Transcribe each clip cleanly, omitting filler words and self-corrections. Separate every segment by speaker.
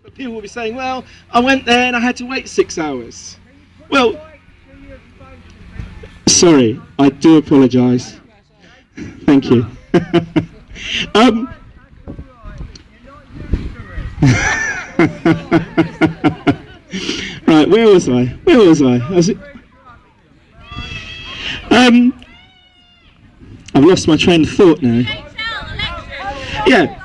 Speaker 1: but people will be saying, well, I went there and I had to wait 6 hours. Well, sorry, I do apologise. Thank you. Right, where was I? I've lost my train of thought now. Yeah.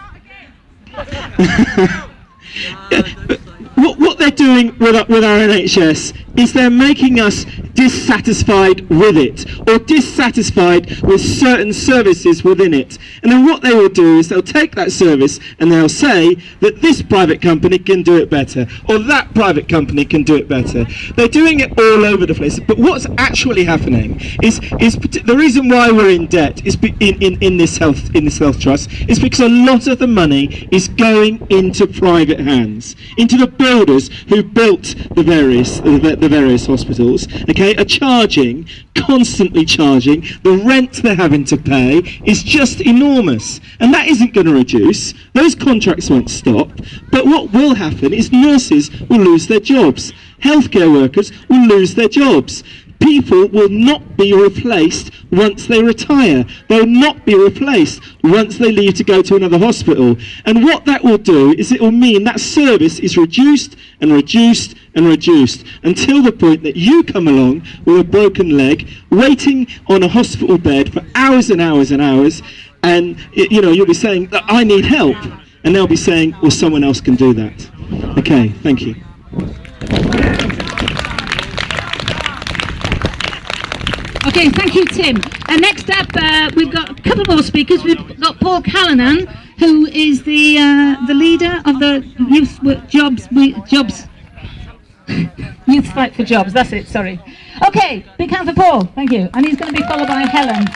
Speaker 1: What they're doing with our NHS is they're making us dissatisfied with it, or dissatisfied with certain services within it. And then what they will do is they'll take that service and they'll say that this private company can do it better, or that private company can do it better. They're doing it all over the place. But what's actually happening is the reason why we're in debt is in this health trust is because a lot of the money is going into private hands, into the builders who built the various hospitals. Okay, are constantly charging. The rent they're having to pay is just enormous, and that isn't going to reduce. Those contracts won't stop, but what will happen is nurses will lose their jobs, healthcare workers will lose their jobs. People will not be replaced once they retire. They'll not be replaced once they leave to go to another hospital. And what that will do is it will mean that service is reduced and reduced and reduced until the point that you come along with a broken leg, waiting on a hospital bed for hours and hours and hours, and you'll be saying, I need help. And they'll be saying, well, someone else can do that. Okay, thank you.
Speaker 2: Okay, thank you, Tim. And next up, we've got a couple more speakers. We've got Paul Callanan, who is the leader of the Youth Fight for Jobs. That's it. Sorry. Okay, big hand for Paul. Thank you. And he's going to be followed by Helen.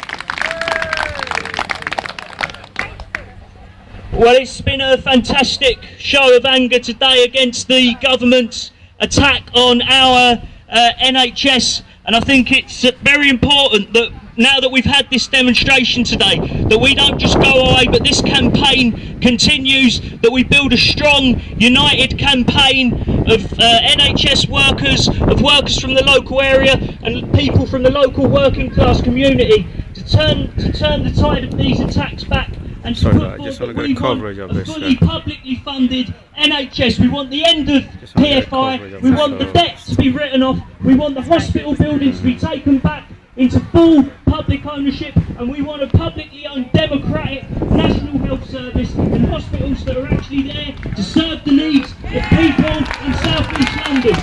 Speaker 3: Well, it's been a fantastic show of anger today against the government's attack on our NHS. And I think it's very important that now that we've had this demonstration today, that we don't just go away, but this campaign continues, that we build a strong, united campaign of NHS workers, of workers from the local area and people from the local working class community to turn the tide of these attacks back and to put forward that we want a fully publicly funded NHS. We want the end of PFI, we want the debt to be written off, we want the hospital buildings to be taken back into full public ownership, and we want a publicly owned democratic national health service and hospitals that are actually there to serve the needs of people in South East London.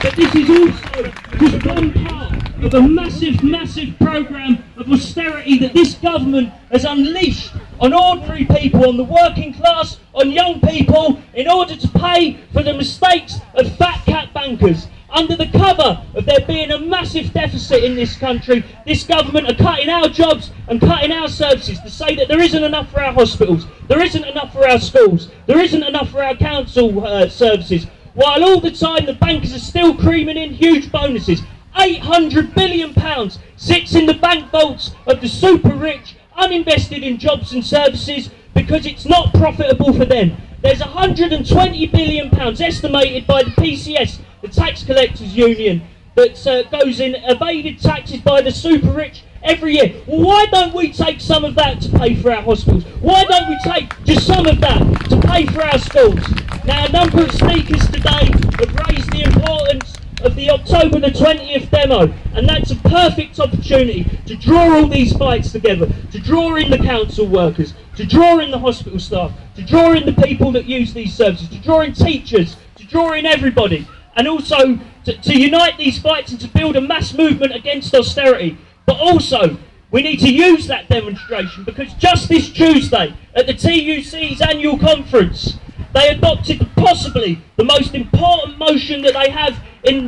Speaker 3: But this is also just one part of a massive programme of austerity that this government has unleashed on ordinary people, on the working class, on young people, in order to pay for the mistakes of fat cat bankers. Under the cover of there being a massive deficit in this country, this government are cutting our jobs and cutting our services to say that there isn't enough for our hospitals, there isn't enough for our schools, there isn't enough for our council services, while all the time the bankers are still creaming in huge bonuses. £800 billion sits in the bank vaults of the super rich, uninvested in jobs and services because it's not profitable for them. There's £120 billion estimated by the PCS, the Tax Collectors Union, that goes in evaded taxes by the super rich every year. Well, why don't we take some of that to pay for our hospitals? Why don't we take just some of that to pay for our schools? Now, a number of speakers today have raised the importance of the October the 20th demo, and that's a perfect opportunity to draw all these fights together, to draw in the council workers, to draw in the hospital staff, to draw in the people that use these services, to draw in teachers, to draw in everybody, and also to unite these fights and to build a mass movement against austerity. But also, we need to use that demonstration because just this Tuesday at the TUC's annual conference, they adopted possibly the most important motion that they have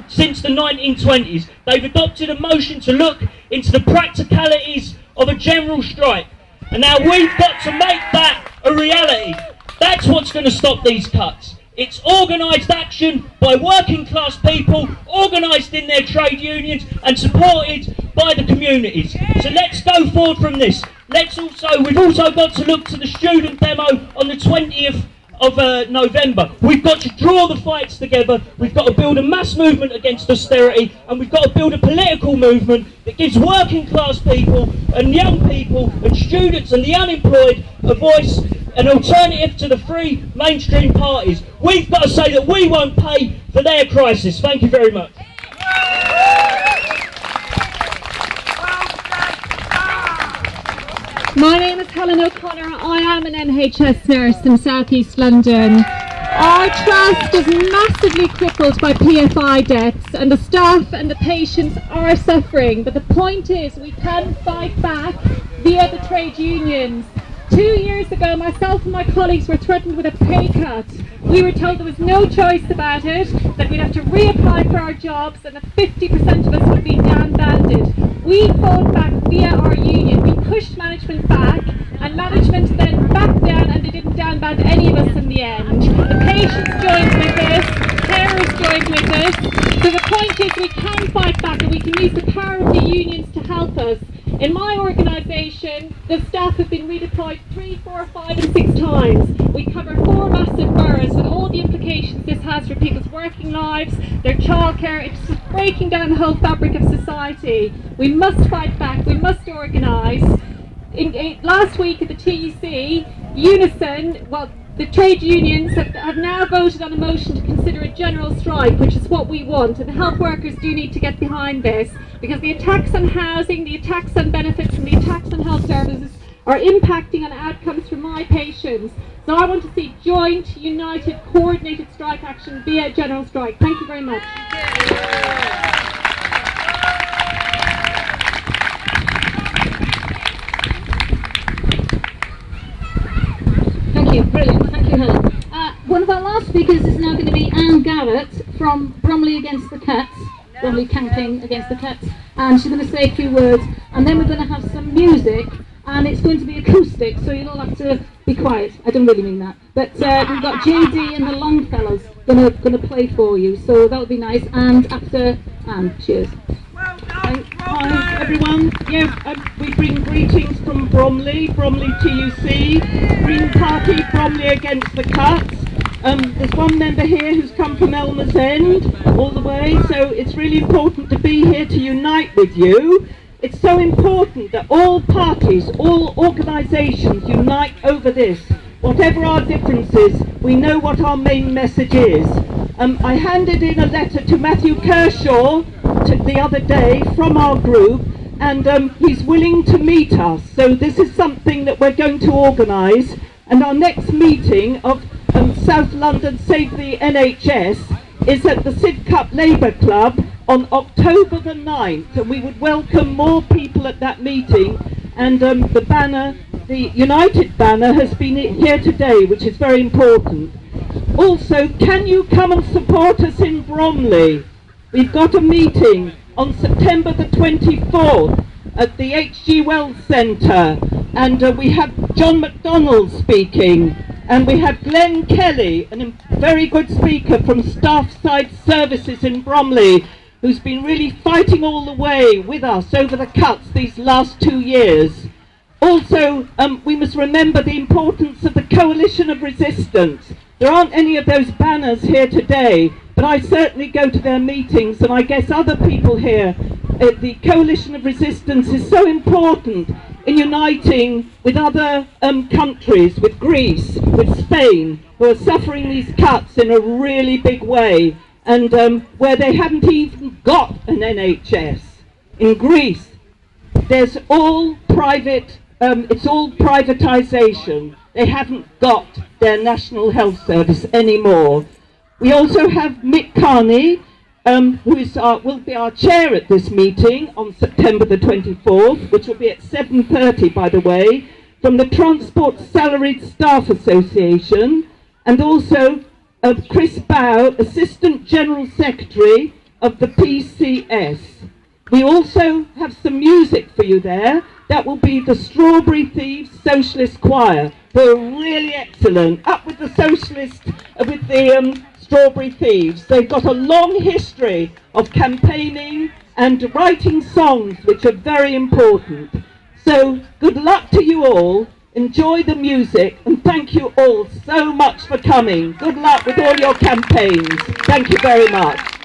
Speaker 3: since the 1920s. They've adopted a motion to look into the practicalities of a general strike. And now we've got to make that a reality. That's what's going to stop these cuts. It's organised action by working class people, organised in their trade unions and supported by the communities. So let's go forward from this. We've also got to look to the student demo on the 20th of November. We've got to draw the fights together. We've got to build a mass movement against austerity, and we've got to build a political movement that gives working class people and young people and students and the unemployed a voice, an alternative to the free mainstream parties. We've got to say that we won't pay for their crisis. Thank you very much.
Speaker 4: My name is Helen O'Connor. I am an NHS nurse in South East London. Our trust is massively crippled by PFI debts, and the staff and the patients are suffering. But the point is, we can fight back via the trade unions. 2 years ago, myself and my colleagues were threatened with a pay cut. We were told there was no choice about it, that we'd have to reapply for our jobs, and that 50% of us would be down-banded. We fought back via our union. We pushed management back, and management then backed down, and they didn't down-band any of us in the end. The patients joined with us, carers joined with us. So the point is, we can fight back, and we can use the power of the unions to help us. In my organisation, the staff have been redeployed 3, 4, 5 and 6 times. We cover 4 massive boroughs with all the implications this has for people's working lives, their childcare. It's just breaking down the whole fabric of society. We must fight back, we must organise. Last week at the TUC, Unison, well, the trade unions have now voted on a motion to consider a general strike, which is what we want, and the health workers do need to get behind this, because the attacks on housing, the attacks on benefits and the attacks on health services are impacting on outcomes for my patients. So I want to see joint, united, coordinated strike action via general strike. Thank you very much.
Speaker 2: Thank you, brilliant. Thank you, Helen. One of our last speakers is now going to be Anne Garrett from Bromley Against the Cats, Bromley Camping Against the Cats, and she's going to say a few words, and then we're going to have some music, and it's going to be acoustic, so you'll all have to be quiet. I don't really mean that, but we've got JD and the Longfellows going to play for you, so that'll be nice. And after Anne, cheers.
Speaker 5: Hi everyone. Yes, we bring greetings from Bromley TUC, Green Party, Bromley Against the Cuts. There's one member here who's come from Elmer's End all the way, so it's really important to be here to unite with you. It's so important that all parties, all organisations unite over this. Whatever our differences, we know what our main message is. I handed in a letter to Matthew Kershaw the other day from our group, and he's willing to meet us. So this is something that we're going to organise, and our next meeting of South London Save the NHS is at the Sidcup Labour Club on October the 9th, and we would welcome more people at that meeting. And the banner, the United banner, has been here today, which is very important. Also, can you come and support us in Bromley? We've got a meeting on September the 24th at the H.G. Wells Centre, and we have John McDonnell speaking, and we have Glenn Kelly, a very good speaker from Staff Side Services in Bromley, who's been really fighting all the way with us over the cuts these last 2 years. Also, we must remember the importance of the Coalition of Resistance. There aren't any of those banners here today, but I certainly go to their meetings, and I guess other people here. The Coalition of Resistance is so important in uniting with other countries, with Greece, with Spain, who are suffering these cuts in a really big way, and where they haven't even got an NHS. In Greece, there's all private, it's all privatisation. They haven't got their National Health Service anymore. We also have Mick Carney, who will be our chair at this meeting on September the 24th, which will be at 7:30, by the way, from the Transport Salaried Staff Association, and also Chris Bow, Assistant General Secretary of the PCS. We also have some music for you there. That will be the Strawberry Thieves Socialist Choir. They're really excellent. Up with the socialist, with the Strawberry Thieves. They've got a long history of campaigning and writing songs which are very important. So good luck to you all. Enjoy the music, and thank you all so much for coming. Good luck with all your campaigns. Thank you very much.